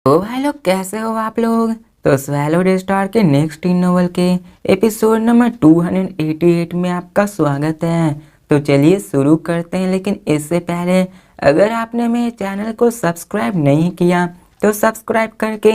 तो भाई लोग कैसे हो आप लोग। तो स्वैलो डे स्टार के नेक्स्ट इन नोवेल के एपिसोड नंबर 288 में आपका स्वागत है। तो चलिए शुरू करते हैं, लेकिन इससे पहले अगर आपने मेरे चैनल को सब्सक्राइब नहीं किया तो सब्सक्राइब करके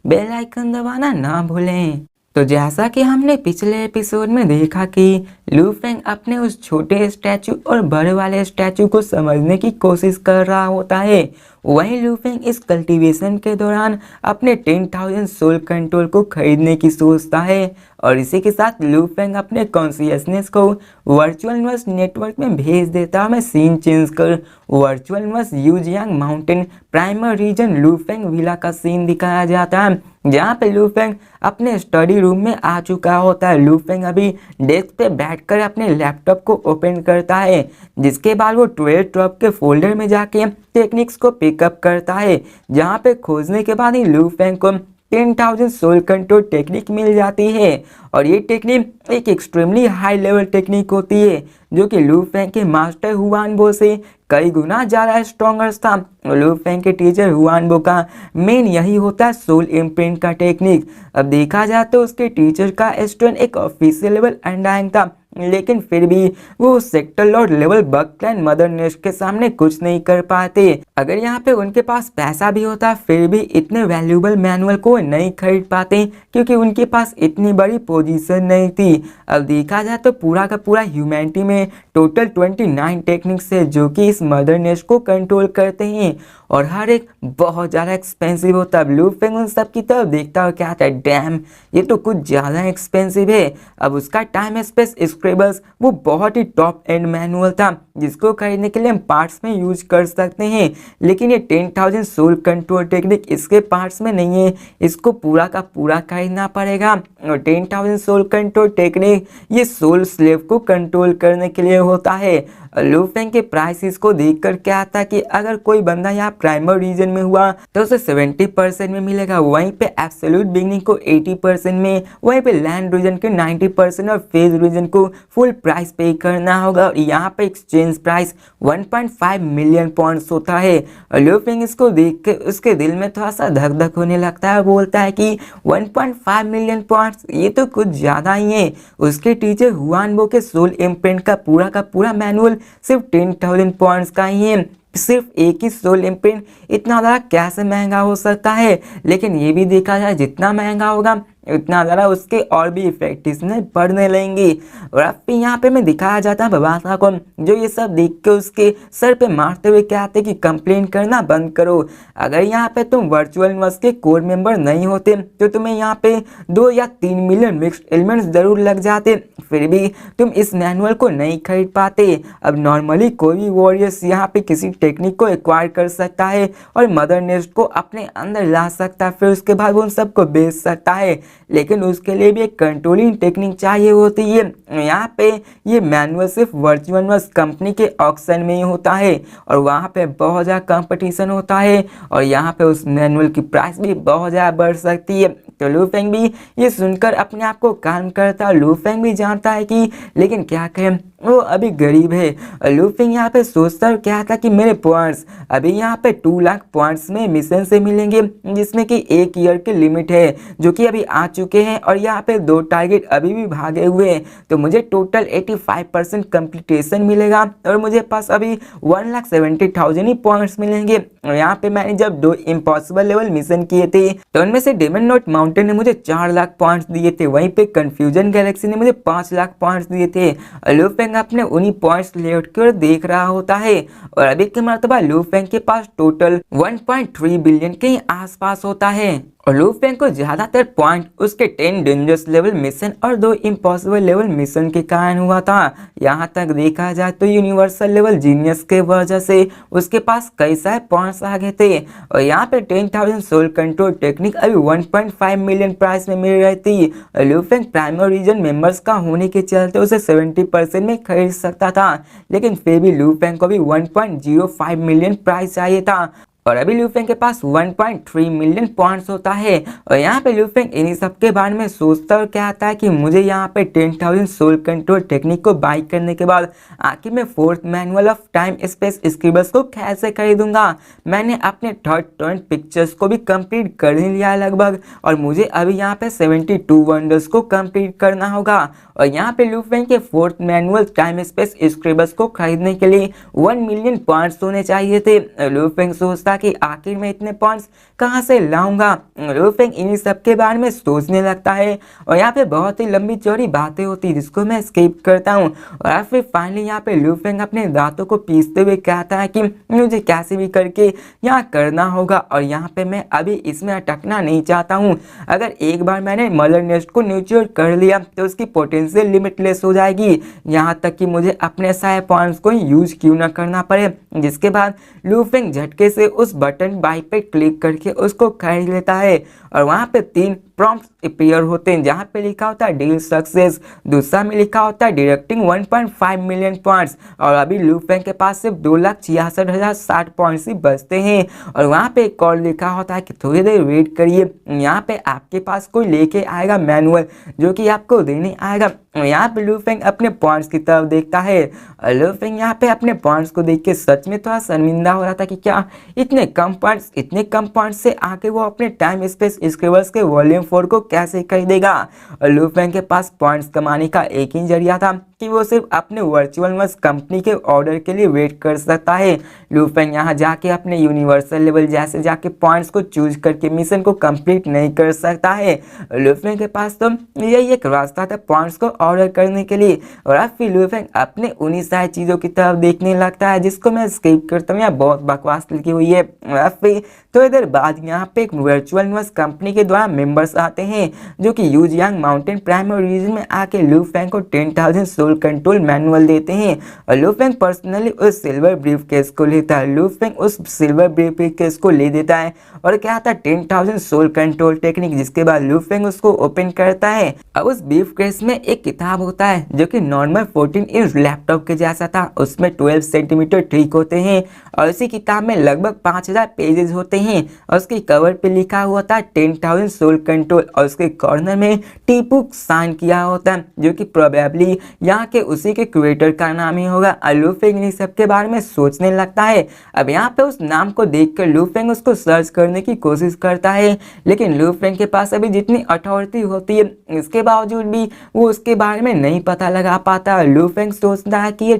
बेल आइकन दबाना ना भूलें। तो जैसा कि हमने पिछले एपिसोड में देखा कि लू फेंग अपने उस छोटे स्टैचू और बड़े वाले स्टैचू को समझने की कोशिश कर रहा होता है, वहीं लू फेंग इस कल्टीवेशन के दौरान अपने 10,000 सोल कंट्रोल को खरीदने की सोचता है। और इसी के साथ लू फेंग अपने कॉन्शियसनेस को वर्चुअल यूनिवर्स नेटवर्क में भेज देता है। मैं सीन चेंज कर virtual universe Yujiang mountain primer region Lu Feng villa का सीन दिखाया जाता है, जहाँ पे लू फेंग अपने स्टडी रूम में आ चुका होता है। लू फेंग अभी डेस्क पे बैठकर अपने लैपटॉप को ओपन करता है, जिसके बाद वो 12 टॉप के फोल्डर में जाके टेक्निक्स को पिकअप करता है, जहाँ पे खोजने के बाद ही लू फेंग को 10,000 सोल कंट्रोल टेक्निक मिल जाती है। और ये टेक्निक एक एक्सट्रीमली हाई लेवल टेक्निक होती है, जो कि लू फेंग के मास्टर हुआन बो से कई गुना ज़्यादा स्ट्रॉन्गर था। लू फेंग के टीचर हुआन बो का मेन यही होता है सोल इम्प्रिंट का टेक्निक। अब देखा जाए तो उसके टीचर का स्टूडेंट एक ऑफिशियल लेवल अंडाइंग था, लेकिन फिर भी वो sector Lord level bug clan mother nest के सामने कुछ नहीं कर पाते। अगर यहाँ पे उनके पास पैसा भी होता फिर भी इतने वैल्यूएबल मैनुअल को नहीं खरीद पाते, क्योंकि उनके पास इतनी बड़ी पोजीशन नहीं थी। अब देखा जाए तो पूरा का पूरा ह्यूमैनिटी में टोटल 29 टेक्निक्स है जो कि इस मदर नेस्ट को कंट्रोल करते हैं, और हर एक बहुत ज़्यादा एक्सपेंसिव होता है। लू फेंग उन सब की तरफ देखता है, क्या आता है, डैम ये तो कुछ ज़्यादा एक्सपेंसिव है। अब उसका टाइम स्पेस स्क्रिबल्स वो बहुत ही टॉप एंड मैनुअल था, जिसको खरीदने के लिए हम पार्ट्स में यूज कर सकते हैं, लेकिन ये 10,000 सोल कंट्रोल टेक्निक इसके पार्ट्स में नहीं है, इसको पूरा का पूरा खरीदना पड़ेगा। और 10,000 सोल कंट्रोल टेक्निक ये सोल स्लेव को कंट्रोल करने के लिए होता है। लू फेंग के प्राइसेस को देखकर क्या आता कि अगर कोई बंदा यहाँ प्राइमर रीजन में हुआ तो उसे 70% में मिलेगा, वहीं पे एब्सोल्यूट बिगनिंग को 80% में, वहीं पे लैंड रीजन के 90% और फेज रीजन को फुल प्राइस पे करना होगा। और यहाँ पे एक्सचेंज प्राइस 1.5 मिलियन पॉइंट्स होता है। लू फेंग इसको देख के उसके दिल में थोड़ा सा धक धक होने लगता है, बोलता है कि 1.5 मिलियन पॉइंट्स ये तो कुछ ज़्यादा ही है। उसके टीचर हुआन बो के सोल इम्प्रिंट का पूरा मैनुअल सिर्फ 10,000 पॉइंट्स का ही है। सिर्फ एक ही सोल इम्प्रिंट इतना ज़्यादा कैसे महंगा हो सकता है। लेकिन ये भी देखा जाए जितना महंगा होगा उतना ज़्यादा उसके और भी इफेक्टिवनेस बढ़ने लगेंगी। और अब भी यहाँ पे मैं दिखाया जाता है बाबा को, जो ये सब देख के उसके सर पे मारते हुए कहते कि कंप्लेन करना बंद करो। अगर यहाँ पे तुम वर्चुअल यूनिवर्स के कोर मेंबर नहीं होते तो तुम्हें यहाँ पे 2 या 3 मिलियन मिक्स्ड एलिमेंट्स जरूर लग जाते, फिर भी तुम इस मैनुअल को नहीं खरीद पाते। अब नॉर्मली कोई भी वॉरियर्स यहाँ पे किसी टेक्निक को एक्वायर कर सकता है और मदर नेस्ट को अपने अंदर ला सकता है, फिर उसके बाद वो उन सबको बेच सकता है, लेकिन उसके लिए भी एक कंट्रोलिंग टेक्निक चाहिए होती है। यहाँ पे ये मैनुअल सिर्फ वर्चुअल यूनिवर्स कंपनी के ऑक्शन में ही होता है, और वहाँ पे बहुत ज़्यादा कंपटीशन होता है, और यहाँ पे उस मैनुअल की प्राइस भी बहुत ज़्यादा बढ़ सकती है। तो लू फेंग भी ये सुनकर अपने आप को काम करता है। लू फेंग भी जानता है कि लेकिन क्या करें, वो अभी गरीब है। लू फेंग यहाँ पे सोचता है क्या था कि मेरे पॉइंट्स अभी यहाँ पे 2 लाख पॉइंट्स में मिशन से मिलेंगे, जिसमें कि 1 ईयर की लिमिट है जो कि अभी आ चुके हैं, और यहाँ पे 2 टारगेट अभी भी भागे हुए हैं। तो मुझे टोटल 85% कंप्लीटेशन मिलेगा, और मुझे पास अभी 1,70,000 ही पॉइंट्स मिलेंगे। और यहाँ पे मैंने जब 2 इम्पॉसिबल लेवल मिशन किए थे तो उनमें से डेमन नोट माउंटेन ने मुझे 4 लाख पॉइंट्स दिए थे, वहीं पे कंफ्यूजन गैलेक्सी ने मुझे 5 लाख पॉइंट्स दिए थे। लू फेंग अपने उन्हीं पॉइंट्स लेआउट की ओर देख रहा होता है, और अभी के मर्तबा लू फेंग के पास टोटल 1.3 बिलियन के आसपास होता है। और लू फेंग को ज्यादातर पॉइंट उसके 10 डेंजरस लेवल मिशन और 2 इम्पॉसिबल लेवल मिशन के कारण हुआ था। यहाँ तक देखा जाए तो यूनिवर्सल लेवल जीनियस के वजह से उसके पास कई सारे पॉइंट्स आ गए थे। और यहाँ पे 10,000 सोल कंट्रोल टेक्निक अभी 1.5 मिलियन प्राइस में मिल रही थी। लू फेंग प्राइमरी रीजन मेंबर्स का होने के चलते उसे 70% में खरीद सकता था, लेकिन फिर भी लू फेंग को भी 1.05 मिलियन प्राइस चाहिए था। और अभी ल्यूफेंग के पास 1.3 मिलियन पॉइंट्स होता है। और यहाँ पे ल्यूफेंग इन्हीं सब के बारे में सोचता और कहता है कि मुझे यहाँ पे 10,000 सोल कंट्रोल टेक्निक को बाई करने के बाद आखिर में fourth manual of time space scribbles को कैसे खरीदूंगा। मैंने अपने थर्ड टर्न पिक्चर्स को भी कंप्लीट कर ही लिया है लगभग, और मुझे अभी यहाँ पे 72 वंडर्स को कंप्लीट करना होगा। और यहाँ पे ल्यूफेंग के fourth manual time space scribbles को खरीदने के लिए 1 मिलियन पॉइंट्स होने चाहिए थे। ल्यूफेंग सोचता कि आखिर में इतने पॉइंट्स कहां से लाऊंगा। ल्यूफेंग इन्हीं सब के बारे में सोचने लगता है, और यहाँ पे बहुत ही लंबी चौड़ी बातें होती जिसको मैं स्किप करता हूँ। और फिर फाइनली यहाँ पे ल्यूफेंग अपने दांतों को पीसते हुए कहता है कि मुझे कैसे भी करके यहाँ करना होगा, और यहाँ पे मैं अभी इसमें अटकना नहीं चाहता हूँ। अगर एक बार मैंने मदर नेस्ट को न्यूट्रल कर लिया तो उसकी पोटेंशियल लिमिटलेस हो जाएगी, यहाँ तक कि मुझे अपने सारे पॉइंट्स को यूज क्यों ना करना पड़े। जिसके बाद ल्यूफेंग झटके से उस बटन बाई पे क्लिक करके उसको खरीद लेता है, और वहाँ पे 3 प्रॉम्प्ट्स अपीयर होते हैं जहाँ पे लिखा होता है डील सक्सेस, दूसरा में लिखा होता है डायरेक्टिंग 1.5 मिलियन पॉइंट्स, और अभी ल्यूफेंग के पास सिर्फ 2,66,060 पॉइंट्स ही बचते हैं। और वहाँ पे एक और लिखा होता है कि थोड़ी देर वेट करिए, यहाँ पे आपके पास कोई लेके आएगा मैनुअल जो कि आपको देने आएगा। यहाँ पे ल्यूफेंग अपने पॉइंट्स की तरफ देखता है, और ल्यूफेंग यहाँ पे अपने पॉइंट्स को देख के सच में थोड़ा शर्मिंदा हो रहा था कि क्या इतने कम पॉइंट्स से आके वो अपने टाइम स्पेस स्क्रिबल्स के वॉल्यूम 4 को कैसे खरीदेगा। और ल्यूफेंग के पास पॉइंट्स कमाने का एक ही जरिया था कि वो सिर्फ अपने वर्चुअल वर्स कंपनी के ऑर्डर के लिए वेट कर सकता है। ल्यूफेंग यहाँ जाके अपने यूनिवर्सल लेवल जैसे जाके पॉइंट्स को चूज करके मिशन को कंप्लीट नहीं कर सकता है। ल्यूफेंग के पास तो यही एक रास्ता था पॉइंट्स को ऑर्डर करने के लिए। और अब फिर ल्यूफेंग अपने उन्हीं सारी चीज़ों की तरफ देखने लगता है जिसको मैं स्किप करता हूँ, यहाँ बहुत बकवास लिखी हुई है। और फिर थोड़ी देर बाद यहाँ पे एक वर्चुअल वर्स कंपनी के द्वारा मेंबर्स आते हैं जो कि यूजियांग माउंटेन प्राइमरी रीजन में आके ल्यूफेंग को 10,000 सोल कंट्रोल मैनुअल देते हैं। और ल्यूफेंग पर्सनली उस सिल्वर ब्रीफ केस को लेता है। ल्यूफेंग उस सिल्वर ब्रीफ केस को ले देता है और क्या आता है 10,000 सोल कंट्रोल टेक्निक, जिसके बाद ल्यूफेंग उसको ओपन करता है। अब उस ब्रीफ केस में एक किताब होता है जो कि नॉर्मल 14 इंच लैपटॉप के जैसा था, उसमें 12 सेंटीमीटर ठीक होते हैं, और इसी किताब में लगभग 5,000 पेजेस होते हैं। और उसके कवर पे लिखा हुआ था 10,000 सोल कंट्रोल, और उसके कॉर्नर में टीपू साइन किया होता है जो कि प्रोबेबली यहाँ के उसी के क्रिएटर का नाम ही होगा। ल्यूफेंग इन सब के बारे में सोचने लगता है। अब यहाँ पे उस नाम को देखकर ल्यूफेंग उसको सर्च करने की कोशिश करता है, लेकिन ल्यूफेंग के पास अभी जितनी अथॉरिटी होती है इसके बावजूद भी वो उसके बारे में नहीं पता लगा पाता। ल्यूफेंग सोचता है कि ये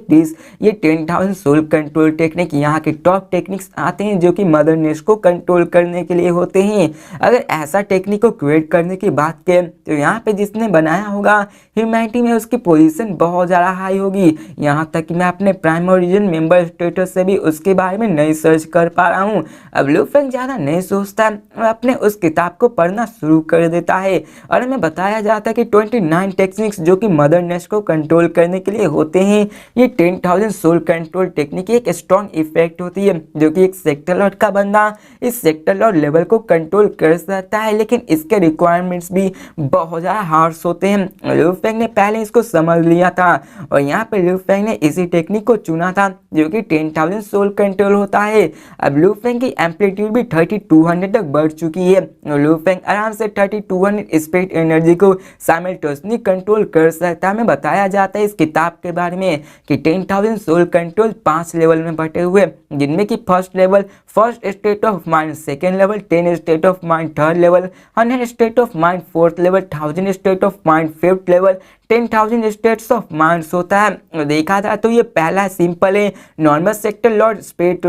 10,000 सोल कंट्रोल टेक्निक यहाँ के टॉप टेक्निक्स आते हैं जो कि मदर नेस्ट को कंट्रोल करने के लिए होते हैं। अगर ऐसा टेक्निक को क्रिएट करने की बात करें तो यहाँ पे जिसने बनाया होगा ह्यूमैनिटी में उसकी पोजीशन बहुत ज़्यादा हाई होगी। यहाँ तक कि मैं अपने प्राइम ओरिजिन मेंबर स्टेटस से भी उसके बारे में नहीं सर्च कर पा रहा हूँ। अब ल्यूफेंग ज़्यादा नहीं सोचता, अपने उस किताब को पढ़ना शुरू कर देता है, और हमें बताया जाता है कि 29 टेक्निक्स जो कि मदर नेस्ट को कंट्रोल करने के लिए होते हैं। ये 10,000 सोल कंट्रोल टेक्निक एक स्ट्रॉन्ग इफेक्ट होती है जो कि एक सेक्टर लॉर्ड का बंदा इस सेक्टर लॉर्ड लेवल को कंट्रोल कर सकता है, लेकिन इसके रिक्वायरमेंट्स भी बहुत ज़्यादा हार्श होते हैं। ल्यूफेंग ने पहले इसको समझ लिया था, और यहाँ पे ल्यूफेंग ने इसी टेक्निक को चुना था जो कि 10,000 सोल कंट्रोल होता है। अब ल्यूफेंग की एम्पलीट्यूड भी 3200 तक बढ़ चुकी है। ल्यूफेंग आराम से 3200 स्पीड एनर्जी को साइमल्टेनियसली कंट्रोल कर सकता है। हमें बताया जाता है इस किताब के बारे में कि 10,000 सोल कंट्रोल 5 लेवल में बटे हुए, जिनमें कि first level first state of mind, second level 10 state of mind, third level 100 state of mind, fourth level 1000 state of mind, fifth level 10,000 states of minds होता है। देखा जाए तो ये पहला सिंपल है नॉर्मल सेक्टर लॉर्ड स्पेड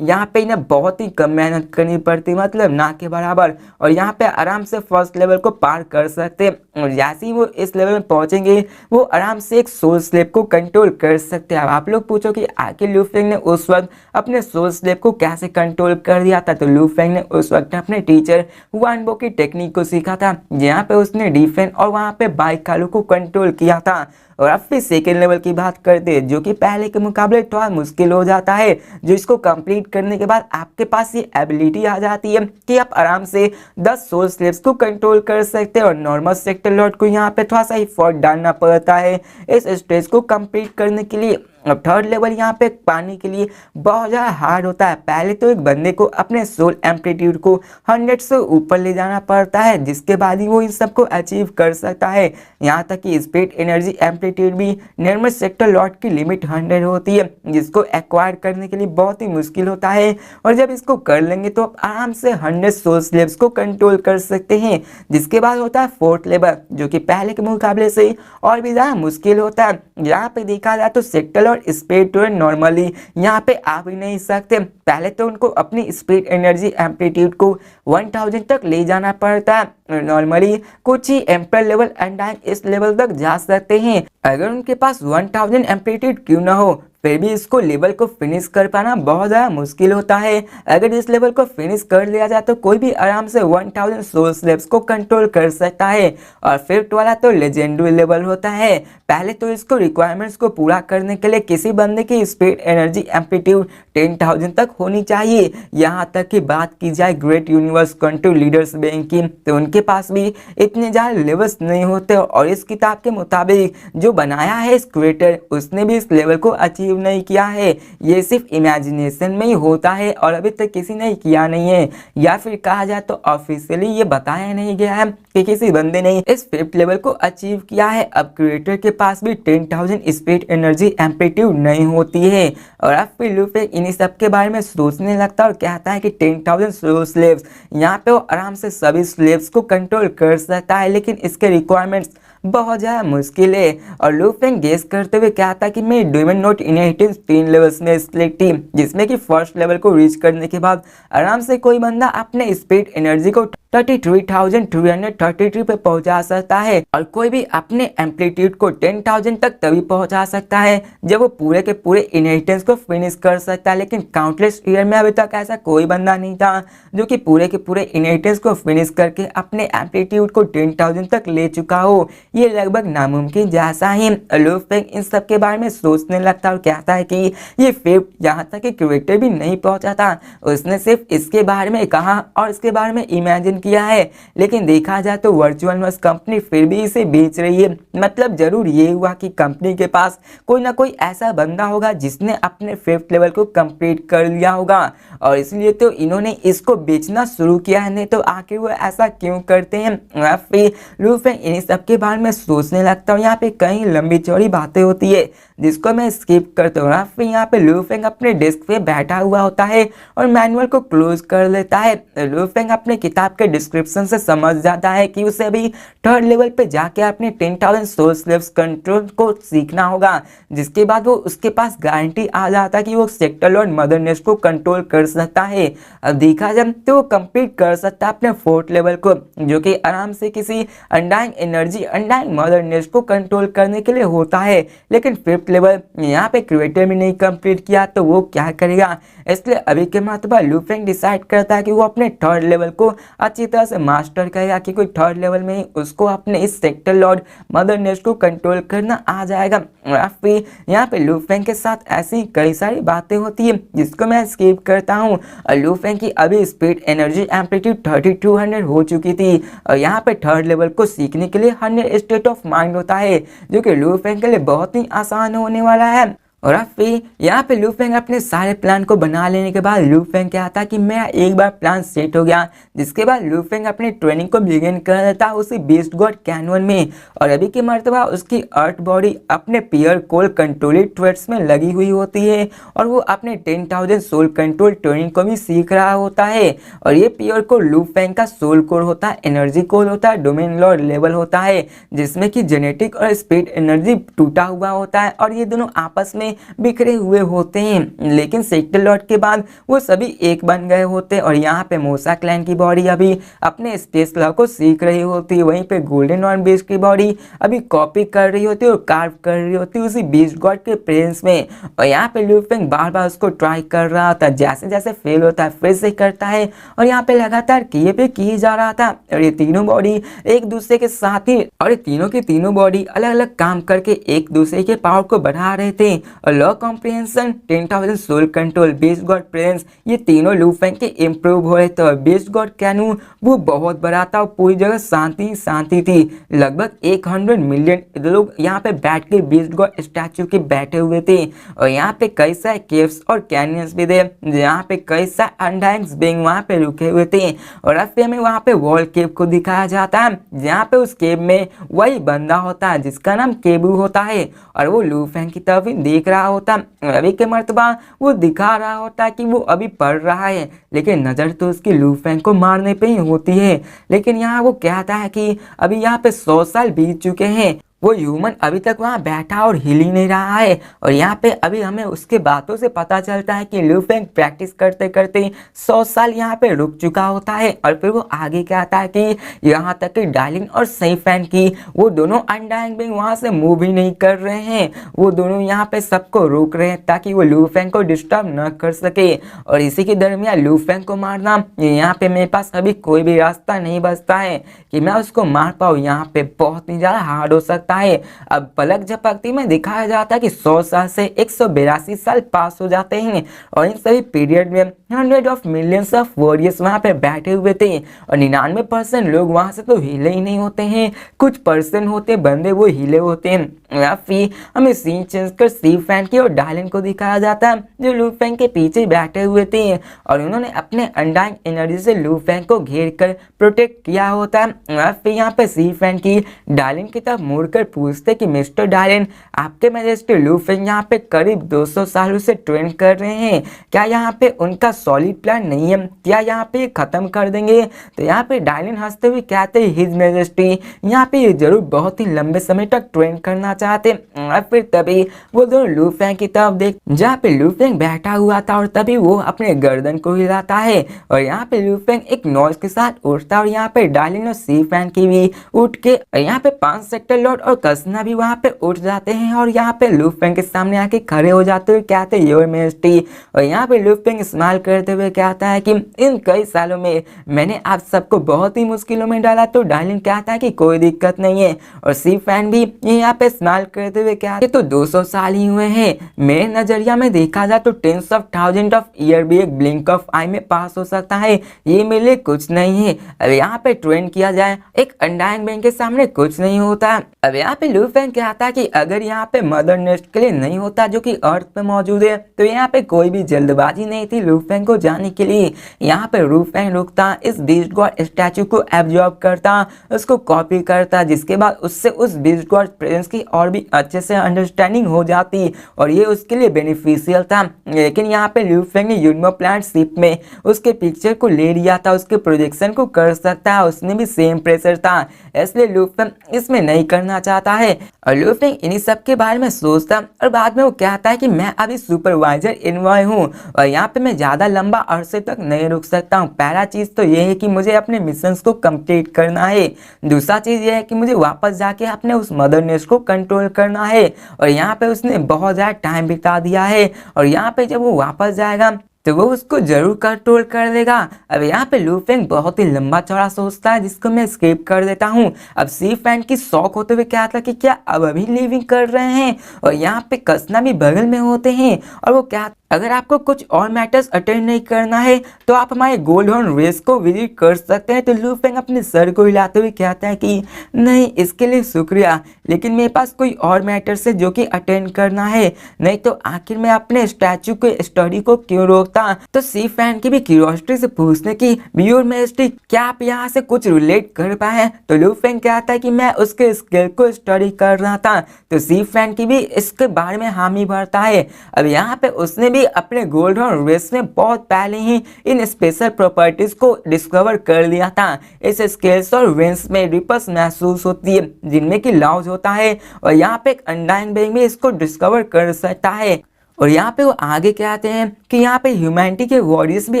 यहाँ पे इन्हें बहुत ही कम मेहनत करनी पड़ती, मतलब ना के बराबर, और यहाँ पे आराम से फर्स्ट लेवल को पार कर सकते हैं। और जैसे ही वो इस लेवल में पहुंचेंगे वो आराम से एक सोल स्लेब को कंट्रोल कर सकते हैं। अब आप लोग पूछो कि आखिर ल्यूफेंग ने उस वक्त अपने सोल स्लेब को कैसे कंट्रोल कर दिया था, तो ल्यूफेंग ने उस वक्त अपने टीचर हुआन बो की टेक्निक को सीखा था, जहाँ पे उसने डिफेंस और वहाँ पे बाइकालू को कंट्रोल किया था। और अब फिर सेकेंड लेवल की बात करते हैं जो कि पहले के मुकाबले थोड़ा मुश्किल हो जाता है, जो इसको कंप्लीट करने के बाद आपके पास ये एबिलिटी आ जाती है कि आप आराम से 10 सोल स्लेब्स को कंट्रोल कर सकते हैं। और नॉर्मल सेक्टर लॉर्ड को यहाँ पे थोड़ा सा एफर्ट डालना पड़ता है इस स्टेज को कंप्लीट करने के लिए। अब थर्ड लेवल यहाँ पे पाने के लिए बहुत ज़्यादा हार्ड होता है। पहले तो एक बंदे को अपने सोल एम्पलीट्यूड को 100 से ऊपर ले जाना पड़ता है, जिसके बाद ही वो इन सब को अचीव कर सकता है। यहाँ तक कि स्पीड एनर्जी एम्पलीट्यूड भी नॉर्मल सेक्टर लॉट की लिमिट 100 होती है, जिसको एक्वायर करने के लिए बहुत ही मुश्किल होता है। और जब इसको कर लेंगे तो आप आराम से 100 सोल स्लेव्स को कंट्रोल कर सकते हैं। जिसके बाद होता है फोर्थ लेवल, जो कि पहले के मुकाबले से और भी ज़्यादा मुश्किल होता है। यहाँ पे देखा जाए तो सेक्टर और स्पीड नॉर्मली यहाँ पे आ भी नहीं सकते। पहले तो उनको अपनी स्पीड एनर्जी एम्पलीट्यूड को 1000 तक ले जाना पड़ता है। नॉर्मली कुछ ही एम्पर लेवल अनडाइंग इस लेवल तक जा सकते हैं। अगर उनके पास 1000 एम्पलीट्यूड क्यों ना हो, फिर भी इसको लेवल को फिनिश कर पाना बहुत ज़्यादा मुश्किल होता है। अगर इस लेवल को फिनिश कर लिया जाए तो कोई भी आराम से 1000 सोल स्लेव्स को कंट्रोल कर सकता है। और फिफ्थ वाला तो लेजेंडरी लेवल होता है। पहले तो इसको रिक्वायरमेंट्स को पूरा करने के लिए किसी बंदे की स्पीड एनर्जी एम्पलीट्यूड 10,000 तक होनी चाहिए। यहाँ तक कि बात की जाए great universe country leaders bank की, तो उनके पास भी इतने ज़्यादा लेवल्स नहीं होते। और इस किताब के मुताबिक जो बनाया है इस क्रिएटर, उसने भी इस लेवल को अचीव नहीं किया है। ये सिर्फ इमेजिनेशन में ही होता है और अभी तक किसी ने किया नहीं है, या फिर कहा जाए तो ऑफिशियली ये बताया नहीं गया है कि किसी बंदे ने इस फिफ्थ लेवल को अचीव किया है। अब क्रिएटर के पास भी 10,000 स्पीड एनर्जी एम्पलीट्यूड नहीं होती है। और अब फिर लूफी इन्हीं सब के बारे में सोचने लगता है और कहता है कि 10,000 सोल स्लेव्स, यहाँ पे वो आराम से सभी स्लेव्स को कंट्रोल कर सकता है, लेकिन इसके रिक्वायरमेंट्स बहुत ज़्यादा मुश्किल है। और लूफेंग गेस करते हुए कहता कि मैं डेमन नोट इनहेरिटेंस 3 लेवल्स में स्प्लिट थी, जिसमें कि फर्स्ट लेवल को रीच करने के बाद आराम से कोई बंदा अपने स्पीड एनर्जी को 33,333 पे पहुंचा सकता है। और कोई भी अपने एम्पलीट्यूड को 10,000 तक तभी पहुंचा सकता है जब वो पूरे के पूरे इनहेरिटेंस को फिनिश कर सकता है। लेकिन काउंटलेस ईयर में अभी तक ऐसा कोई बंदा नहीं था जो कि पूरे के पूरे इनहेरिटेंस को फिनिश करके अपने एम्पलीट्यूड को 10,000 तक ले चुका हो। ये लगभग नामुमकिन जैसा ही। लूफेंग इन सब के बारे में सोचने लगता और कहता है कि ये फिफ्थ यहाँ तक कि क्रिएटर भी नहीं पहुंचा था, उसने सिर्फ इसके बारे में कहा और इसके बारे में इमेजिन किया है। लेकिन देखा जाए तो वर्चुअल वर्स कंपनी फिर भी इसे बेच रही है। मतलब जरूर ये हुआ कि कंपनी के पास कोई ना कोई ऐसा बंदा होगा जिसने अपने फिफ्थ लेवल को कंप्लीट कर लिया होगा, और इसलिए तो इन्होंने इसको बेचना शुरू किया है। नहीं तो आखिर वो ऐसा क्यों करते हैं। फिर लूफेंग इन सब के बारे में सोचने लगता हूँ। यहाँ पे कई लंबी चौड़ी बातें होती है जिसको मैं स्किप करता हूँ। फिर यहाँ पे लूफेंग अपने डेस्क पे बैठा हुआ होता है और मैनुअल को क्लोज कर लेता है। लूफेंग अपने किताब के डिस्क्रिप्शन से समझ जाता है कि उसे अभी थर्ड लेवल पे जाके अपने 10,000 सोल स्लेव्स कंट्रोल को सीखना होगा, जिसके बाद वो उसके पास गारंटी आ जाता है कि वो सेक्टर लॉर्ड मदर नेस्ट को कंट्रोल कर सकता है। अब देखा जाए तो वो कंप्लीट कर सकता है अपने फोर्थ लेवल को, जो कि आराम से किसी undying energy undying mother nest को कंट्रोल करने के लिए होता है। लेकिन फिफ्थ लेवल यहाँ पे क्रिएटर भी नहीं कंप्लीट किया तो वो क्या करेगा। इसलिए अभी के मरतबा लूफेंग डिसाइड करता है कि वो अपने थर्ड लेवल को अच्छी तरह से मास्टर करेगा, कि कोई थर्ड लेवल में ही उसको अपने इस सेक्टर लॉर्ड मदर नेस्ट को कंट्रोल करना आ जाएगा। और फिर यहाँ पे लूफेंग के साथ ऐसी कई सारी बातें होती है जिसको मैं स्किप करता हूँ। और लूफेंग की अभी स्पीड एनर्जी एम्पलीट्यूड 3200 हो चुकी थी। और यहाँ पे थर्ड लेवल को सीखने के लिए 100 स्टेट ऑफ माइंड होता है, जो कि लूफेंग के लिए बहुत ही आसान होने वाला है। और अब फिर यहाँ पे लूफेंग अपने सारे प्लान को बना लेने के बाद लूफेंग कहता कि मेरा एक बार प्लान सेट हो गया, जिसके बाद लूफेंग अपनी ट्रेनिंग को बिगिन कर देता उसी बीस्ट गॉड कैनवन में। और अभी की मर्तबा उसकी अर्थ बॉडी अपने पियर कोल कंट्रोल्ड ट्रेड्स में लगी हुई होती है और वो अपने 10,000 सोल कंट्रोल ट्रेनिंग को भी सीख रहा होता है। और ये पियर कोल लूफेंग का सोल कोर होता है, एनर्जी कोर होता है, डोमेन लॉर्ड लेवल होता है, जिसमें कि जेनेटिक और स्पीड एनर्जी टूटा हुआ होता है और ये दोनों आपस में बिखरे हुए होते हैं। लेकिन सेक्टर लॉर्ड के बाद वो सभी एक बन गए होते हैं। और यहाँ पे मोसा क्लैन की बॉडी अभी अपने स्पेस लॉ को सीख रही होती है, वहीं पे गोल्डन वन बीस्ट की बॉडी अभी कॉपी कर रही होती है और कार्व कर रही होती है उसी बीस्ट गॉड के प्रेजेंस में। और यहाँ पे लूफेंग बार बार उसको ट्राई कर रहा था, जैसे जैसे फेल होता है फिर से करता है और यहाँ पे लगातार किए पे किए जा रहा था। और ये तीनों बॉडी एक दूसरे के साथ ही और ये तीनों की तीनों बॉडी अलग अलग काम करके एक दूसरे के पावर को बढ़ा रहे थे। और law comprehension, 10,000 soul control, beast god presence, ये तीनों लू फेंग के इम्प्रूव हो रहे थे। और बीस्ट गॉड कैनू वो बहुत बड़ा था और पूरी जगह शांति ही शांति थी। लगभग 100 मिलियन लोग यहाँ पे बैठ के बीस्ट गॉड स्टैचू के बैठे हुए थे। और यहाँ पे कई सारे केव्स और कैनियंस भी थे जहाँ पे कई सारे अनडाइंग बीइंग वहाँ पे रुके हुए थे। और अब हमें वहाँ पे वॉल केव को दिखाया जाता है जहाँ पे उस केव में वही बंदा होता है जिसका नाम केबू होता है और वो लू फेंग की तरफ ही देख रहा होता है। अभी के मर्तबा वो दिखा रहा होता है कि वो अभी पढ़ रहा है, लेकिन नज़र तो उसकी लू फेंग को मारने पे ही होती है। लेकिन यहाँ वो कहता है कि अभी यहाँ पे 100 साल बीत चुके हैं, वो ह्यूमन अभी तक वहाँ बैठा और हिल ही नहीं रहा है। और यहाँ पे अभी हमें उसके बातों से पता चलता है कि लू फेंग प्रैक्टिस करते करते 100 साल यहाँ पे रुक चुका होता है। और फिर वो आगे कहता है कि यहाँ तक कि डार्लिन और सही फैन की वो दोनों अनडाइंग बीइंग वहाँ से मूव ही नहीं कर रहे हैं, वो दोनों यहाँ पे सबको रोक रहे हैं ताकि वो लू फेंग को डिस्टर्ब न कर सके। और इसी के दरमियान लू फेंग को मारना, यहाँ पे मेरे पास अभी कोई भी रास्ता नहीं बचता है कि मैं उसको मार पाऊँ, यहाँ पे बहुत ही ज़्यादा हार्ड हो सकता है। अब पलक झपकती में दिखाया जाता है कि 100 साल से 182 साल पास हो जाते हैं और इन सभी पीरियड में 100 ऑफ मिलियंस ऑफ वॉरियर्स वहां पे बैठे हुए थे। और 99% लोग वहां से तो हिले ही नहीं होते हैं, कुछ पर्सन होते बंदे वो हिले होते हैं। या फिर हमें सीन चेंज कर सी फैन की और डार्लिन को दिखाया जाता है जो लू फेंग के पीछे बैठे हुए थे और उन्होंने अपने अनडाइंग एनर्जी से लू फेंग को घेर कर प्रोटेक्ट किया होता है। फिर यहाँ पे सी फैन की डार्लिन की तरफ मुड़कर पूछते कि मिस्टर डार्लिन, आपके मैजेस्टी लू फेंग यहाँ पे करीब 200 सालों से ट्रेन कर रहे हैं, क्या यहाँ पे उनका सॉलिड प्लान नहीं है, क्या यहाँ पे खत्म कर देंगे? तो यहाँ पे डार्लिन हंसते हुए कहते हैं हिज मैजेस्टी यहाँ पे जरूर बहुत ही लंबे समय तक ट्रेन करना चाहते। और फिर तभी वो दोनों लू फेंग की तरफ देख जहाँ पे लू फेंग बैठा हुआ था और तभी वो अपने गर्दन को हिलाता है और यहाँ पे लू फेंग एक नॉइज के साथ उठता है और यहाँ पे डार्लिन और सी फैन की भी उठ के यहाँ पे 5 सेक्टर लॉर्ड और कसना भी वहाँ पे उठ जाते हैं और यहाँ पे लू फेंग के सामने आके खड़े हो जाते हुए कहते हैं योर मैजेस्टी। और यहाँ पे लू फेंग स्माइल करते हुए कहता है कि इन कई सालों में मैंने आप सबको बहुत ही मुश्किलों में डाला। तो डार्लिन कहता है कि कोई दिक्कत नहीं है और सी फैन भी यहाँ पे स्माइल करते हुए कहते तो 200 साल ही हुए हैं, मेरे नजरिया में देखा जाए तो 10,000 ऑफ ईयर भी एक ब्लिंक ऑफ आई में पास हो सकता है, ये मेरे लिए कुछ नहीं है। अब यहाँ पे ट्रेन किया जाए एक अनडाइंग बैंक के सामने कुछ नहीं होता। अब यहाँ पे लू फेंग कहता है कि अगर यहाँ पे मदर नेस्ट के लिए नहीं होता जो कि अर्थ पे मौजूद है तो यहाँ पे कोई भी जल्दबाजी नहीं थी लू फेंग को जाने के लिए। यहाँ पे लू फेंग रुकता, इस बीस्ट गॉड स्टैचू को एब्जॉर्ब करता, उसको कॉपी करता, जिसके बाद उससे उस बीस्ट गॉड प्रेजेंस की और भी अच्छे से अंडरस्टैंडिंग हो जाती और ये उसके लिए बेनिफिशियल था। लेकिन यहाँ पे लू फेंग ने यूनिमो प्लांट शिप में उसके पिक्चर को ले लिया था, उसके प्रोजेक्शन को कर सकता है, उसने भी सेम प्रेशर था, इसलिए लू फेंग इसमें नहीं करना चाहता है। और लू फेंग इन्हीं सब के बारे में सोचता और बाद में वो कहता है कि मैं अभी सुपरवाइजर इन्वॉय हूँ और यहाँ पे मैं ज़्यादा लंबा अरसे तक नहीं रुक सकता हूँ। पहला चीज़ तो ये है कि मुझे अपने मिशंस को कंप्लीट करना है, दूसरा चीज़ ये है कि मुझे वापस जाके अपने उस मदर नेस्ट को कंट्रोल करना है और यहाँ पे उसने बहुत ज़्यादा टाइम बिता दिया है और यहाँ पे जब वो वापस जाएगा तो वो उसको जरूर कंट्रोल कर लेगा। अब यहाँ पे लू फेंग बहुत ही लंबा चौड़ा सोचता है जिसको मैं स्किप कर देता हूँ। अब सी फैन की शौक होते हुए क्या था कि क्या अब अभी लिविंग कर रहे हैं और यहाँ पे कसना भी बगल में होते हैं और वो क्या अगर आपको कुछ और मैटर्स अटेंड नहीं करना है तो आप हमारे गोल्ड हॉर्न रेस को विजिट कर सकते हैं। तो लू फेंग अपने सर को हिलाते हुए कहता है कि नहीं इसके लिए शुक्रिया, लेकिन मेरे पास कोई और मैटर्स है जो कि अटेंड करना है, नहीं तो आखिर में अपने स्टैचू के स्टडी को क्यों रोकता। तो सी फैन की भी क्यूरियोसिटी से पूछने की योर मैजेस्टी क्या आप यहाँ से कुछ रिलेट कर पाए? तो लू फेंग कहता है कि मैं उसके स्किल को स्टडी कर रहा था। तो सी फैन की भी इसके बारे में हामी भरता है। अब यहाँ पे उसने भी अपने गोल्ड हॉर्न रेस में बहुत पहले ही इन स्पेशल प्रॉपर्टीज को डिस्कवर कर लिया था। इस स्केल्स और वेंस में रिपल्स महसूस होती है जिनमें कि लॉज होता है और यहाँ पे एक अनडाइंग बीइंग भी इसको डिस्कवर कर सकता है और यहाँ पे वो आगे कहते हैं कि यहाँ पे ह्यूमैनिटी के वॉरियर्स भी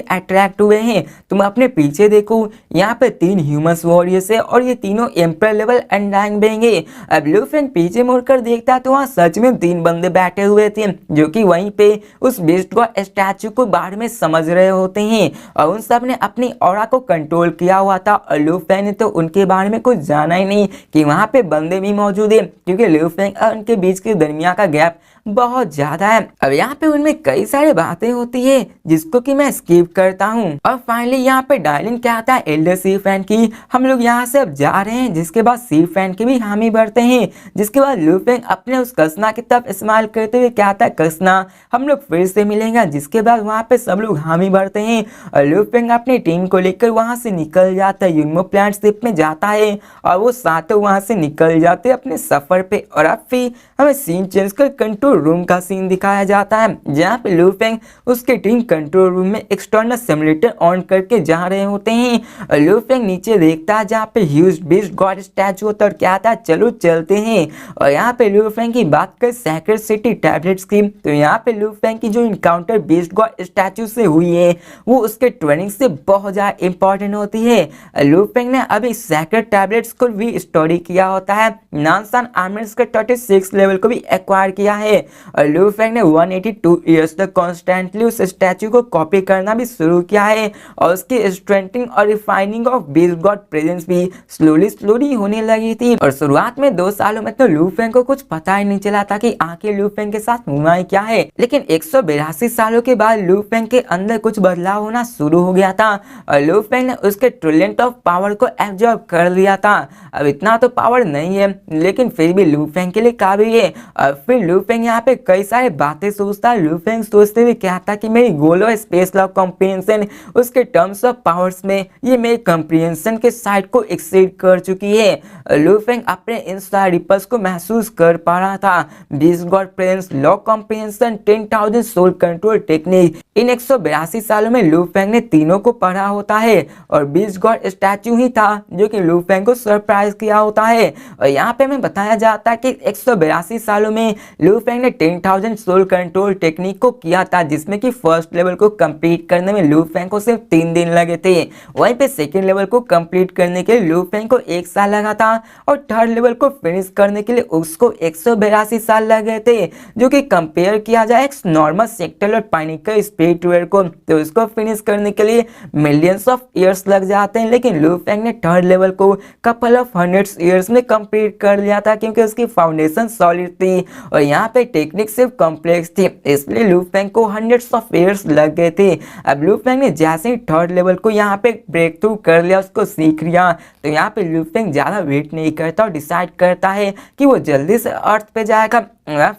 अट्रैक्ट हुए हैं। तुम अपने पीछे देखो, यहाँ पे 3 ह्यूमंस वॉरियर्स है और ये तीनों एम्पर लेवल अनडाइंग बेंग है। अब लूफेंग पीछे मुड़कर देखता तो वहाँ सच में 3 बंदे बैठे हुए थे जो कि वहीं पे उस बीस्ट गॉड स्टैचू को बाहर में समझ रहे होते हैं और उन सब ने अपनी ऑरा को कंट्रोल किया हुआ था और लूफेंग ने तो उनके बारे में कुछ जाना ही नहीं कि वहाँ पे बंदे भी मौजूद है, क्योंकि लूफेंग और उनके बीच के दरमियान का गैप बहुत ज्यादा है। अब यहाँ पे उनमें कई सारी बातें होती है जिसको कि मैं स्किप करता हूँ। और फाइनली यहाँ पे डायलिन क्या आता है एल्डर सी फैन की, हम लोग यहाँ से अब जा रहे हैं, जिसके बाद सी फैन की भी हामी भरते हैं। जिसके बाद लूफेंग अपने उस कसना की तरफ इस्तेमाल करते हुए क्या आता है कसना हम लोग फिर से मिलेंगे। जिसके बाद वहाँ पे सब लोग हामी भरते हैं और लूफेंग अपनी टीम को लेकर वहाँ से निकल जाता है, यूनमो प्लांट शिप में जाता है और वो सातों वहाँ से निकल जाते हैं अपने सफर पे। और अब फिर हमें सीन चेंज कर कंट्रोल रूम का सीन दिखाया जाता है, जहाँ पे लूफेंग उसके टीम कंट्रोल रूम में एक्सटर्नल सिमुलेटर ऑन करके जा रहे होते हैं। लूफेंग नीचे देखता है जहाँ पे ह्यूज बीस्ट गॉड स्टैचू होता है और क्या था चलो चलते हैं। और यहाँ पे लूफेंग की बात कर सेक्रेट सिटी टैबलेट्स की, तो यहाँ पे लूफेंग की जो इनकाउंटर बीस्ट गॉड स्टैचू से हुई है वो उसके ट्रेनिंग से बहुत ज्यादा इंपॉर्टेंट होती है। लूफेंग ने अभी सेक्रेट टैबलेट्स को भी स्टोरी किया होता है, नॉन आर्मर्स के 36 लेवल को भी एक्वायर किया है। और लूफेंग ने 182 ईयर्स तक कॉन्स्टेंटली उस स्टैचू को कॉपी करना भी शुरू किया है और उसकी स्ट्रेंथनिंग और refining of beast god presence भी स्लोली होने लगी थी। और शुरुआत में 2 सालों में तो लूफेंग को कुछ पता ही नहीं चला था कि आखिर लूफेंग के साथ हुआ क्या है, लेकिन 182 सालों के बाद लूफेंग के अंदर कुछ बदलाव होना शुरू हो गया था और लूफेंग ने उसके ट्रिलियंट ऑफ पावर को एब्जॉर्ब कर लिया था। अब इतना तो पावर नहीं है लेकिन फिर भी लूफेंग के लिए काबिल है। और फिर लूफेंग यहाँ पे कई सारी बातें सोचता है। लूफेंग सोचते हुए क्या था कि मेरी गोल और स्पेस लॉ कॉम्प्रिहेंशन उसके टर्म्स ऑफ पावर्स में ये मेरे कॉम्प्रिहेंशन के साइड को एक्सीड कर चुकी है। लूफेंग अपने इन सारे रिपल्स को महसूस कर पा रहा था। Beast god presence, law comprehension, 10,000 soul control technique, इन 182 सालों में लूफेंग ने तीनों को पढ़ा होता है और बीस्ट गॉड स्टैचू ही था जो कि लूफेंग को सरप्राइज किया होता है। और यहाँ पे हमें बताया जाता है कि 182 सालों में लूफेंग ने 10,000 सोल कंट्रोल टेक्निक को किया था, जिसमें कि फर्स्ट लेवल को कंप्लीट करने में लूफेंग को सिर्फ 3 दिन लगे थे। वहीं पे सेकेंड लेवल को कंप्लीट करने के लिए लूफेंग को 1 साल लगा था और थर्ड लेवल को फिनिश करने के लिए उसको 182 साल लगे थे, जो कि कंपेयर किया जाए एक नॉर्मल सेक्टल और पाइनिकल स्पिरिट को तो उसको फिनिश करने के लिए मिलियंस ऑफ ईयर्स लग जाते हैं। लेकिन लूफेंग ने थर्ड लेवल को कपल ऑफ हंड्रेड्स ईयर्स में कंप्लीट कर लिया था क्योंकि उसकी फाउंडेशन सॉलिड थी और यहाँ पे टेक्निक सिर्फ कॉम्प्लेक्स थी, इसलिए लूफेंग को हंड्रेड्स ऑफ ईयर्स लग गए थे। अब लूफेंग ने जैसे ही थर्ड लेवल को यहाँ पे ब्रेक थ्रू कर लिया, उसको सीख लिया, तो यहाँ पे लूफेंग ज्यादा वेट नहीं करता और डिसाइड करता है कि वो जल्दी से अर्थ पे जाएगा।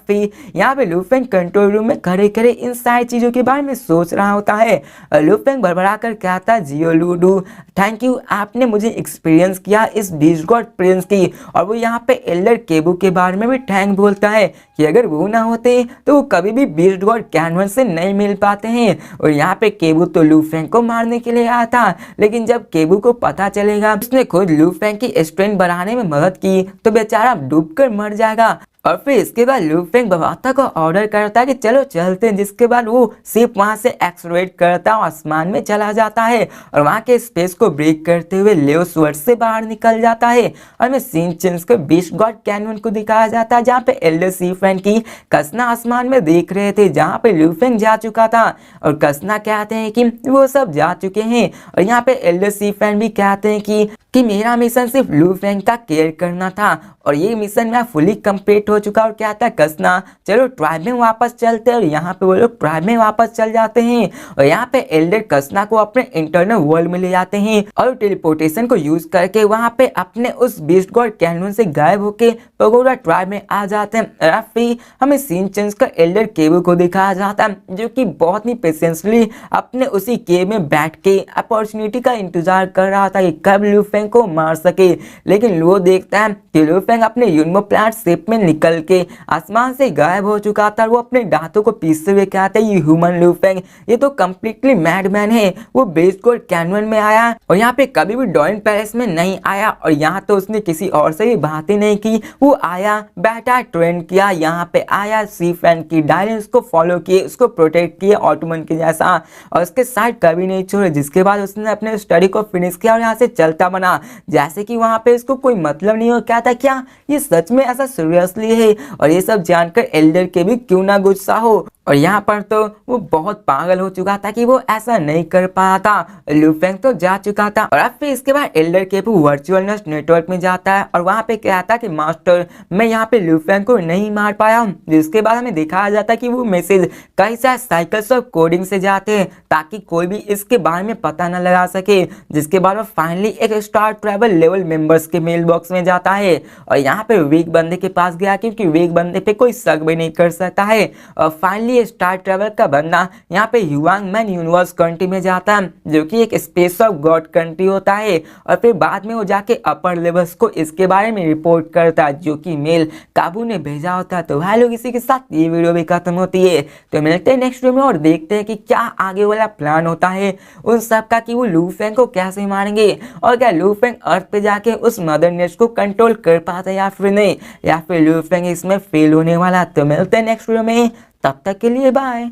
फिर यहाँ पे लूफेंग कंट्रोल रूम में खड़े खड़े इन सारी चीजों के बारे में सोच रहा होता है। लूफेंग बड़बड़ा कर कहता है जियो लूडू थैंक यू, आपने मुझे एक्सपीरियंस किया इस बीस्ट गॉड प्रिंस की। और वो यहाँ पे एल्डर केबू के बारे में भी थैंक बोलता है कि अगर वो ना होते तो वो कभी भी बीस्ट गॉड कैनवन से नहीं मिल पाते हैं। और यहाँ पे केबू तो लूफेंग को मारने के लिए आया था, लेकिन जब केबू को पता चलेगा उसने खुद लूफेंग की स्ट्रेंथ बढ़ाने में मदद की तो बेचारा डूब कर मर जाएगा। और फिर इसके बाद लूफेंग बवाता को ऑर्डर करता है कि चलो चलते हैं, जिसके बाद वो सिर्फ वहां से एक्सलरेट करता और आसमान में चला जाता है और वहां के स्पेस को ब्रेक करते हुए लेओ स्वर्ड से बाहर निकल जाता है। और मैं सीन चेंज कर बीस्ट गॉड कैनवन को दिखाया जाता है जहाँ पे एल्डर सी फैन की कसना आसमान में देख रहे थे, जहाँ पे लूफेंग जा चुका था और कसना कहते हैं कि वो सब जा चुके हैं। और यहाँ पे एल्डर सी फैन भी कहते हैं कि मेरा मिशन सिर्फ लूफेंग का केयर करना था और ये मिशन मैं फुली कंप्लीट हो चुका। और क्या था कसना चलो ट्राइब में वापस चलते हैं और यहाँ पे वो लोग ट्राइब में वापस चल जाते हैं और यहाँ पे एल्डर कसना को अपने इंटरनल वर्ल्ड में ले जाते हैं और टेलीपोर्टेशन को यूज करके वहाँ पे अपने उस बीस्ट गॉड कैनवन से गायब होके पगोडा ट्राइब में आ जाते हैं। फिर हमें सीन चेंज कर एल्डर केबू को दिखाया जाता है जो कि बहुत ही पेशेंसली अपने उसी केव में बैठ के अपॉर्चुनिटी का इंतजार कर रहा था कि कब लूफेंग को मार सके। लेकिन वो देखता है कि लूफेंग अपने यूनमो प्लांट शिप में निकल निकल के आसमान से गायब हो चुका था। वो अपने दांतों को पीसते हुए क्या था, ये ह्यूमन लू फेंग ये तो कम्प्लीटली मैडमैन है। वो बेस कोड कैनवन में आया और यहाँ पे कभी भी डॉइन पैलेस में नहीं आया और यहाँ तो उसने किसी और से भी बात ही नहीं की। वो आया, बैठा, ट्रेन किया, यहाँ पे आया, सी फैन की डायरेक्शन को फॉलो किए, उसको प्रोटेक्ट किए ऑटोमन के जैसा, और उसके साइड कभी नहीं छोड़े। जिसके बाद उसने अपने स्टडी को फिनिश किया और यहाँ से चलता बना, जैसे कि वहाँ पे इसको कोई मतलब नहीं हो। क्या था, क्या ये सच में ऐसा सीरियसली है? और ये सब जानकर एल्डर के भी क्यों ना गुस्सा हो। और यहाँ पर तो वो बहुत पागल हो चुका था कि वो ऐसा नहीं कर पाया था। लू फेंग तो जा चुका था और अब फिर इसके बाद एल्डर केपू वर्चुअल नर्स नेटवर्क में जाता है और वहाँ पे कहता कि मास्टर मैं यहाँ पे लू फेंग को नहीं मार पाया हूँ। जिसके बाद हमें दिखाया जाता है कि वो मैसेज कई सारे साइकिल्स ऑफ कोडिंग से जाते हैं ताकि कोई भी इसके बारे में पता न लगा सके। जिसके बाद वो फाइनली एक स्टार ट्रैवल लेवल मेंबर्स के मेल बॉक्स में जाता है और यहाँ पे वीक बंदे के पास गया क्योंकि वीक बंदे पे कोई शक भी नहीं कर सकता है। और फाइनली स्टार ट्रैवल का बंदा यहाँ पे युआंग मैन यूनिवर्स कंट्री में जाता है जो कि एक स्पेस ऑफ गॉड कंट्री होता है। और फिर बाद में वो जाके अपर लेवल्स को इसके बारे में रिपोर्ट करता है जो कि मेल काबू ने भेजा होता है। तो भाई लोग इसी के साथ ये वीडियो भी खत्म होती है। तो मिलते हैं नेक्स्ट वीडियो में और देखते हैं कि क्या आगे वाला प्लान होता है उन सब का, कि वो लू फेंग को कैसे मारेंगे और क्या लू फेंग अर्थ पे जाके उस मदर नेट्स को कंट्रोल कर पाता है या फिर नहीं, या फिर लू फेंग इसमें फेल होने वाला। तो मिलते हैं नेक्स्ट वीडियो में, तब तक के लिए बाय।